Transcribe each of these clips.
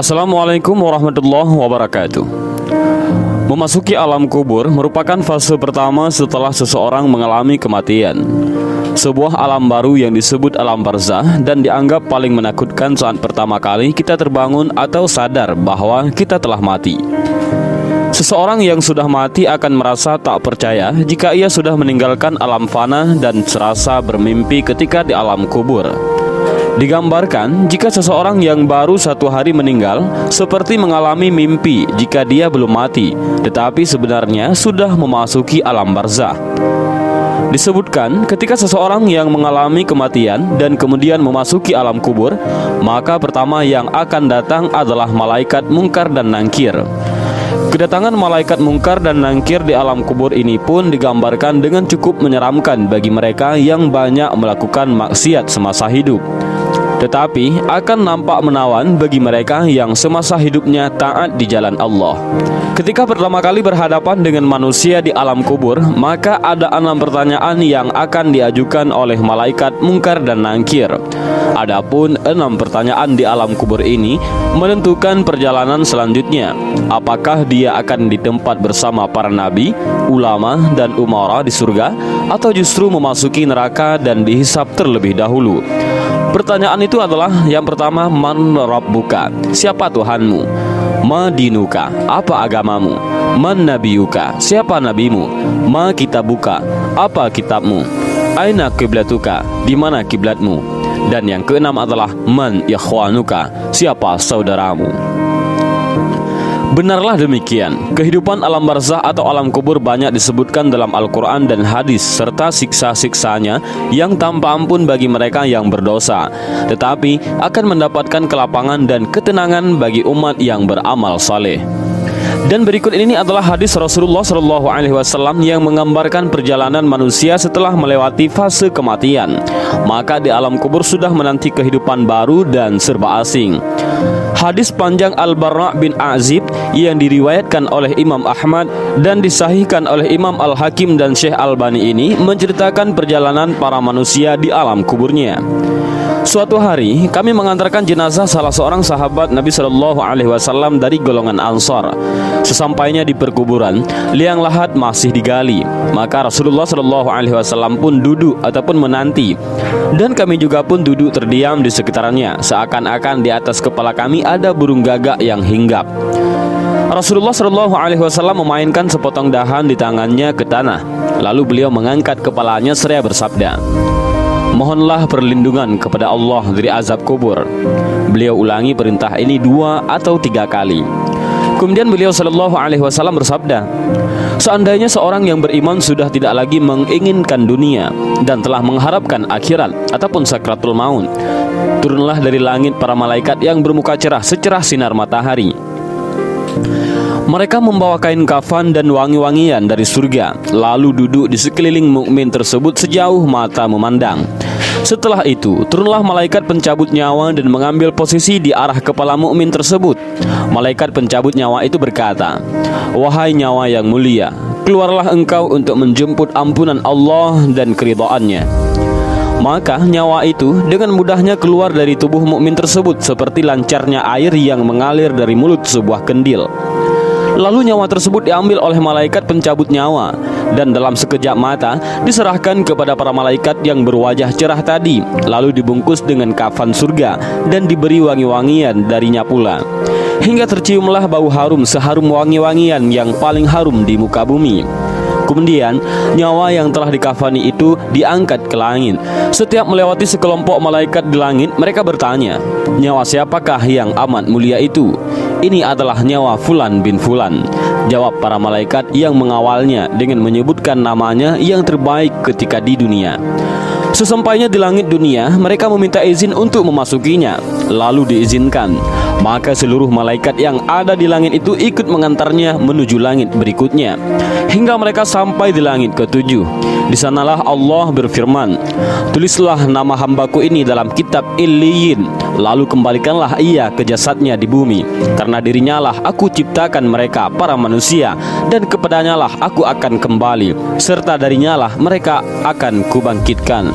Assalamualaikum warahmatullahi wabarakatuh. Memasuki alam kubur merupakan fase pertama setelah seseorang mengalami kematian. Sebuah alam baru yang disebut alam barzah dan dianggap paling menakutkan saat pertama kali kita terbangun atau sadar bahwa kita telah mati. Seseorang yang sudah mati akan merasa tak percaya jika ia sudah meninggalkan alam fana dan serasa bermimpi ketika di alam kubur. Digambarkan jika seseorang yang baru satu hari meninggal seperti mengalami mimpi jika dia belum mati, tetapi sebenarnya sudah memasuki alam barzah. Disebutkan ketika seseorang yang mengalami kematian dan kemudian memasuki alam kubur, maka pertama yang akan datang adalah malaikat mungkar dan nangkir. Kedatangan malaikat mungkar dan nangkir di alam kubur ini pun digambarkan dengan cukup menyeramkan bagi mereka yang banyak melakukan maksiat semasa hidup. Tetapi akan nampak menawan bagi mereka yang semasa hidupnya taat di jalan Allah. Ketika pertama kali berhadapan dengan manusia di alam kubur, maka ada 6 pertanyaan yang akan diajukan oleh malaikat mungkar dan nangkir. Adapun 6 pertanyaan di alam kubur ini menentukan perjalanan selanjutnya. Apakah dia akan di tempat bersama para nabi, ulama, dan umara di surga, atau justru memasuki neraka dan dihisab terlebih dahulu? Pertanyaan itu adalah yang pertama, man rabbuka, siapa Tuhanmu? Ma dinuka, apa agamamu? Man nabiyuka, siapa nabimu? Ma kitabuka, apa kitabmu? Aina kiblatuka, di mana kiblatmu? Dan yang keenam adalah man ikhwanuka, siapa saudaramu? Benarlah demikian, kehidupan alam barzah atau alam kubur banyak disebutkan dalam Al-Quran dan hadis, serta siksa-siksanya yang tanpa ampun bagi mereka yang berdosa, tetapi akan mendapatkan kelapangan dan ketenangan bagi umat yang beramal saleh. Dan berikut ini adalah hadis Rasulullah SAW yang menggambarkan perjalanan manusia setelah melewati fase kematian. Maka di alam kubur sudah menanti kehidupan baru dan serba asing. Hadis panjang Al-Barra' bin Azib yang diriwayatkan oleh Imam Ahmad dan disahihkan oleh Imam Al-Hakim dan Syekh Albani ini menceritakan perjalanan para manusia di alam kuburnya. Suatu hari kami mengantarkan jenazah salah seorang sahabat Nabi SAW dari golongan Ansar. Sesampainya di perkuburan, liang lahat masih digali. Maka Rasulullah SAW pun duduk ataupun menanti, dan kami juga pun duduk terdiam di sekitarnya, seakan-akan di atas kepala kami ada burung gagak yang hinggap. Rasulullah SAW memainkan sepotong dahan di tangannya ke tanah. Lalu beliau mengangkat kepalanya seraya bersabda, "Mohonlah perlindungan kepada Allah dari azab kubur." Beliau ulangi perintah ini 2 atau 3 kali. Kemudian beliau SAW bersabda, "Seandainya seorang yang beriman sudah tidak lagi menginginkan dunia dan telah mengharapkan akhirat ataupun sakratul maut, turunlah dari langit para malaikat yang bermuka cerah secerah sinar matahari. Mereka membawa kain kafan dan wangi-wangian dari surga, lalu duduk di sekeliling mukmin tersebut sejauh mata memandang. Setelah itu, turunlah malaikat pencabut nyawa dan mengambil posisi di arah kepala mukmin tersebut. Malaikat pencabut nyawa itu berkata, 'Wahai nyawa yang mulia, keluarlah engkau untuk menjemput ampunan Allah dan keridhaannya.' Maka nyawa itu dengan mudahnya keluar dari tubuh mukmin tersebut seperti lancarnya air yang mengalir dari mulut sebuah kendil. Lalu nyawa tersebut diambil oleh malaikat pencabut nyawa dan dalam sekejap mata diserahkan kepada para malaikat yang berwajah cerah tadi, lalu dibungkus dengan kafan surga dan diberi wangi-wangian darinya pula, hingga terciumlah bau harum seharum wangi-wangian yang paling harum di muka bumi. Kemudian nyawa yang telah dikafani itu diangkat ke langit. Setiap melewati sekelompok malaikat di langit, mereka bertanya, 'Nyawa siapakah yang amat mulia itu?' 'Ini adalah nyawa Fulan bin Fulan,' jawab para malaikat yang mengawalnya dengan menyebutkan namanya yang terbaik ketika di dunia. Sesampainya di langit dunia, mereka meminta izin untuk memasukinya, lalu diizinkan. Maka seluruh malaikat yang ada di langit itu ikut mengantarnya menuju langit berikutnya, hingga mereka sampai di langit ke-7. Di sanalah Allah berfirman, 'Tulislah nama hambaku ini dalam kitab Illiyin, lalu kembalikanlah ia ke jasadnya di bumi, karena dirinya lah aku ciptakan mereka para manusia, dan kepadanya lah aku akan kembali, serta darinya lah mereka akan kubangkitkan.'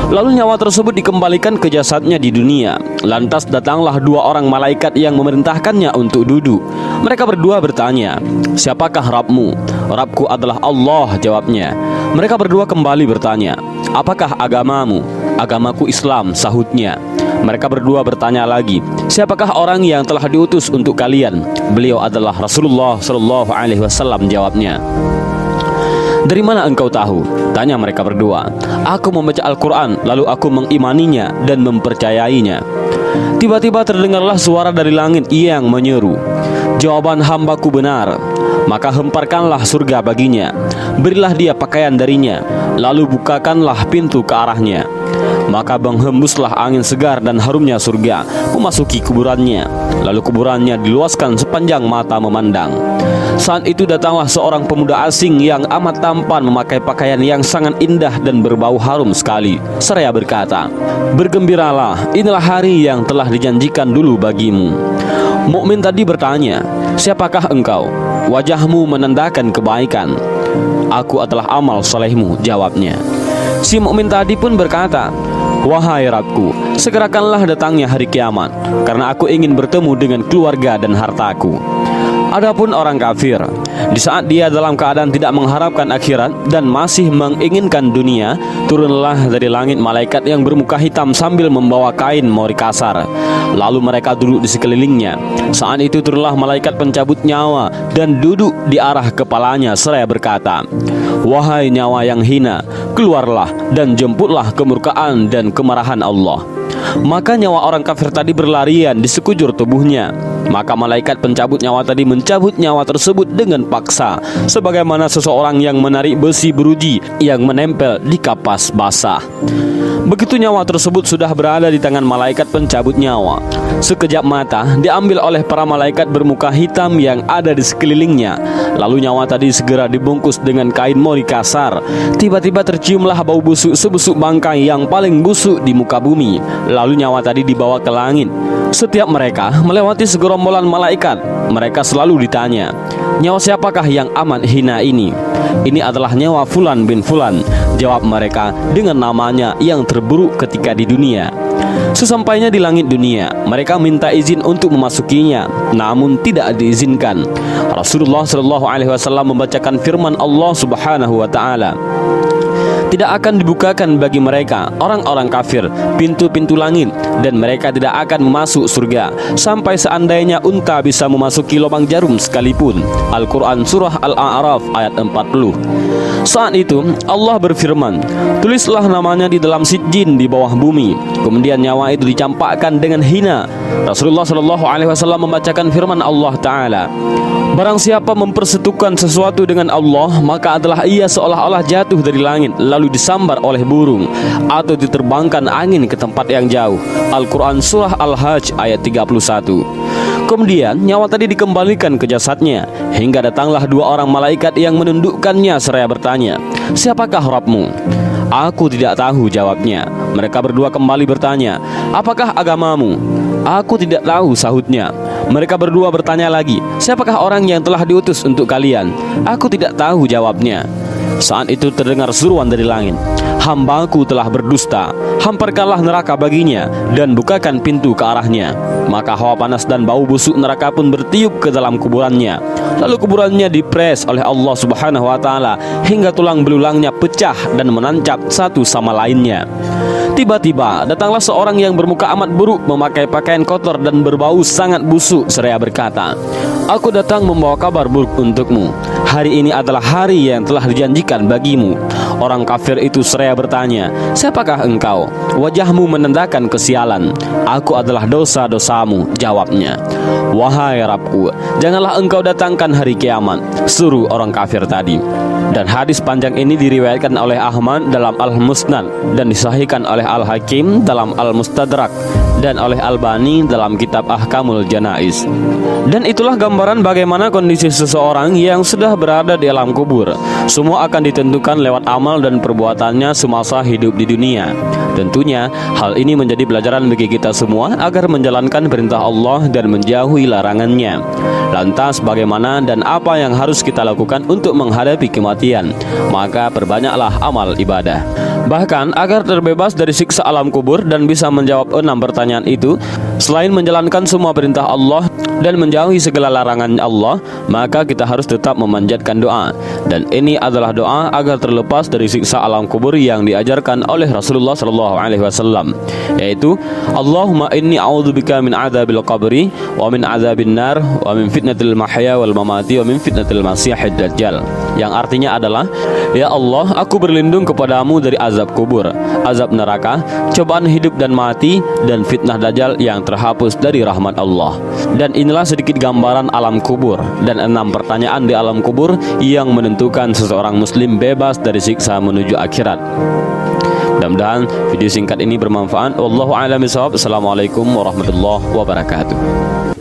Lalu nyawa tersebut dikembalikan ke jasadnya di dunia. Lantas datanglah dua orang malaikat yang memerintahkannya untuk duduk. Mereka berdua bertanya, "Siapakah Rabbmu?" "Rabbku adalah Allah," jawabnya. Mereka berdua kembali bertanya, "Apakah agamamu?" "Agamaku Islam," sahutnya. Mereka berdua bertanya lagi, "Siapakah orang yang telah diutus untuk kalian?" "Beliau adalah Rasulullah sallallahu alaihi wasallam," jawabnya. "Dari mana engkau tahu?" tanya mereka berdua. "Aku membaca Al-Quran, lalu aku mengimaninya dan mempercayainya." Tiba-tiba terdengarlah suara dari langit yang menyeru, "Jawaban hambaku benar, maka hemparkanlah surga baginya, berilah dia pakaian darinya, lalu bukakanlah pintu ke arahnya." Maka menghembuslah angin segar dan harumnya surga memasuki kuburannya, lalu kuburannya diluaskan sepanjang mata memandang. Saat itu datanglah seorang pemuda asing yang amat tampan memakai pakaian yang sangat indah dan berbau harum sekali, seraya berkata, "Bergembiralah, inilah hari yang telah dijanjikan dulu bagimu." Mukmin tadi bertanya, "Siapakah engkau?" "Wajahmu menandakan kebaikan." "Aku adalah amal solehmu," jawabnya. Si mukmin tadi pun berkata, "Wahai Rabbku, segerakanlah datangnya hari kiamat, karena aku ingin bertemu dengan keluarga dan hartaku." Adapun orang kafir, di saat dia dalam keadaan tidak mengharapkan akhirat dan masih menginginkan dunia, turunlah dari langit malaikat yang bermuka hitam sambil membawa kain mori kasar. Lalu mereka duduk di sekelilingnya. Saat itu turunlah malaikat pencabut nyawa dan duduk di arah kepalanya seraya berkata, "Wahai nyawa yang hina, keluarlah dan jemputlah kemurkaan dan kemarahan Allah." Maka nyawa orang kafir tadi berlarian di sekujur tubuhnya. Maka malaikat pencabut nyawa tadi mencabut nyawa tersebut dengan paksa, sebagaimana seseorang yang menarik besi beruji yang menempel di kapas basah. Begitu nyawa tersebut sudah berada di tangan malaikat pencabut nyawa, sekejap mata diambil oleh para malaikat bermuka hitam yang ada di sekelilingnya. Lalu nyawa tadi segera dibungkus dengan kain mori kasar. Tiba-tiba terciumlah bau busuk sebusuk bangkai yang paling busuk di muka bumi. Lalu nyawa tadi dibawa ke langit. Setiap mereka melewati segerombolan malaikat, mereka selalu ditanya, "Nyawa siapakah yang amat hina ini?" "Ini adalah nyawa Fulan bin Fulan," jawab mereka dengan namanya yang terburuk ketika di dunia. Sesampainya di langit dunia, mereka minta izin untuk memasukinya, namun tidak diizinkan. Rasulullah sallallahu alaihi wasallam membacakan firman Allah Subhanahu wa taala, "Tidak akan dibukakan bagi mereka, orang-orang kafir, pintu-pintu langit, dan mereka tidak akan masuk surga sampai seandainya unta bisa memasuki lubang jarum sekalipun." Al-Quran Surah Al-A'raf ayat 40. Saat itu Allah berfirman, "Tulislah namanya di dalam sijjin di bawah bumi." Kemudian nyawa itu dicampakkan dengan hina. Rasulullah sallallahu alaihi wasallam membacakan firman Allah Ta'ala, "Barang siapa mempersekutukan sesuatu dengan Allah, maka adalah ia seolah-olah jatuh dari langit lalu disambar oleh burung, atau diterbangkan angin ke tempat yang jauh." Al-Quran Surah Al-Hajj ayat 31. Kemudian nyawa tadi dikembalikan ke jasadnya, hingga datanglah dua orang malaikat yang menundukkannya seraya bertanya, "Siapakah Rabbmu?" "Aku tidak tahu," jawabnya. Mereka berdua kembali bertanya, "Apakah agamamu?" "Aku tidak tahu," sahutnya. Mereka berdua bertanya lagi, "Siapakah orang yang telah diutus untuk kalian?" "Aku tidak tahu," jawabnya. Saat itu terdengar seruan dari langit, "Hambaku telah berdusta, hamparkanlah neraka baginya dan bukakan pintu ke arahnya." Maka hawa panas dan bau busuk neraka pun bertiup ke dalam kuburannya. Lalu kuburannya dipres oleh Allah Subhanahu wa taala hingga tulang belulangnya pecah dan menancap satu sama lainnya. Tiba-tiba datanglah seorang yang bermuka amat buruk, memakai pakaian kotor dan berbau sangat busuk, seraya berkata, "Aku datang membawa kabar buruk untukmu. Hari ini adalah hari yang telah dijanjikan bagimu." Orang kafir itu seraya bertanya, "Siapakah engkau?" "Wajahmu menandakan kesialan." "Aku adalah dosa-dosamu," jawabnya. "Wahai Rabbku, janganlah engkau datangkan hari kiamat," suruh orang kafir tadi. Dan hadis panjang ini diriwayatkan oleh Ahmad dalam Al-Musnad dan disahihkan oleh Al-Hakim dalam Al-Mustadrak dan oleh Albani dalam kitab Ahkamul Janaiz. Dan itulah gambaran bagaimana kondisi seseorang yang sudah berada di alam kubur. Semua akan ditentukan lewat amal dan perbuatannya semasa hidup di dunia. Tentunya hal ini menjadi pelajaran bagi kita semua agar menjalankan perintah Allah dan menjauhi larangannya. Lantas bagaimana dan apa yang harus kita lakukan untuk menghadapi kematian? Maka perbanyaklah amal ibadah. Bahkan agar terbebas dari siksa alam kubur dan bisa menjawab 6 pertanyaan itu, selain menjalankan semua perintah Allah dan menjauhi segala larangan Allah, maka kita harus tetap memanjatkan doa. Dan ini adalah doa agar terlepas dari siksa alam kubur yang diajarkan oleh Rasulullah SAW, yaitu Allahumma inni a'udzubika min adzabil qabri wa min adzabin nar wa min fitnatil mahya wal mamati wa min fitnatil masiihid dajjal. Yang artinya adalah, ya Allah, aku berlindung kepadamu dari azab kubur, azab neraka, cobaan hidup dan mati, dan fitnah dajjal yang terhapus dari rahmat Allah. Dan inilah sedikit gambaran alam kubur dan 6 pertanyaan di alam kubur yang menentukan seseorang muslim bebas dari siksa menuju akhirat. Mudah-mudahan video singkat ini bermanfaat. Wallahu a'lam bishawab. Assalamualaikum warahmatullahi wabarakatuh.